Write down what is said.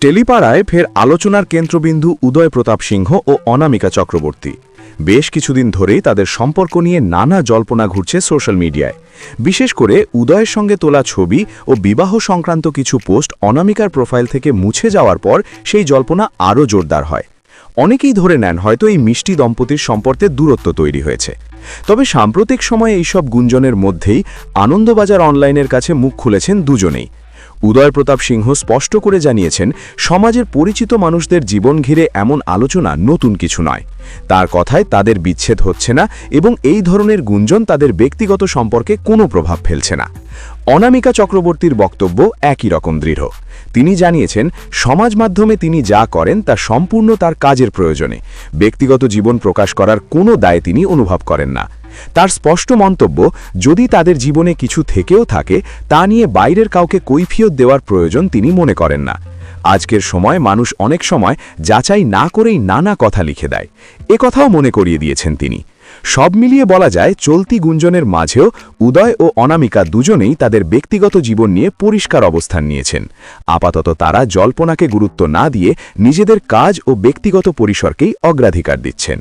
টেলিপাড়ায় ফের আলোচনার কেন্দ্রবিন্দু উদয় প্রতাপ সিংহ ও অনামিকা চক্রবর্তী। বেশ কিছুদিন ধরেই তাদের সম্পর্ক নিয়ে নানা জল্পনা ঘুরছে সোশ্যাল মিডিয়ায়। বিশেষ করে উদয়ের সঙ্গে তোলা ছবি ও বিবাহ সংক্রান্ত কিছু পোস্ট অনামিকার প্রোফাইল থেকে মুছে যাওয়ার পর সেই জল্পনা আরও জোরদার হয়। অনেকেই ধরে নেন হয়তো এই মিষ্টি দম্পতির সম্পর্কে দূরত্ব তৈরি হয়েছে। তবে সাম্প্রতিক সময়ে এইসব গুঞ্জনের মধ্যেই আনন্দবাজার অনলাইনের কাছে মুখ খুলেছেন দুজনেই। উদয় প্রতাপ সিংহ স্পষ্ট করে জানিয়েছেন, সমাজের পরিচিত মানুষদের জীবন ঘিরে এমন আলোচনা নতুন কিছু নয়। তার কথায় তাদের বিচ্ছেদ হচ্ছে না এবং এই ধরনের গুঞ্জন তাদের ব্যক্তিগত সম্পর্কে কোনো প্রভাব ফেলছে না। অনামিকা চক্রবর্তীর বক্তব্য একই রকম দৃঢ়। তিনি জানিয়েছেন, সমাজ মাধ্যমে তিনি যা করেন তা সম্পূর্ণ তার কাজের প্রয়োজনে। ব্যক্তিগত জীবন প্রকাশ করার কোনো দায় তিনি অনুভব করেন না। তার স্পষ্ট মন্তব্য, যদি তাদের জীবনে কিছু থেকেও থাকে তা নিয়ে বাইরের কাউকে কৈফিয়ত দেওয়ার প্রয়োজন তিনি মনে করেন না। আজকের সময় মানুষ অনেক সময় যাচাই না করেই নানা কথা লিখে দেয়, কথাও মনে করিয়ে দিয়েছেন তিনি। সব মিলিয়ে বলা যায়, চলতি গুঞ্জনের মাঝেও উদয় ও অনামিকা দুজনেই তাদের ব্যক্তিগত জীবন নিয়ে পরিষ্কার অবস্থান নিয়েছেন। আপাতত তারা জল্পনাকে গুরুত্ব না দিয়ে নিজেদের কাজ ও ব্যক্তিগত পরিসরকেই অগ্রাধিকার দিচ্ছেন।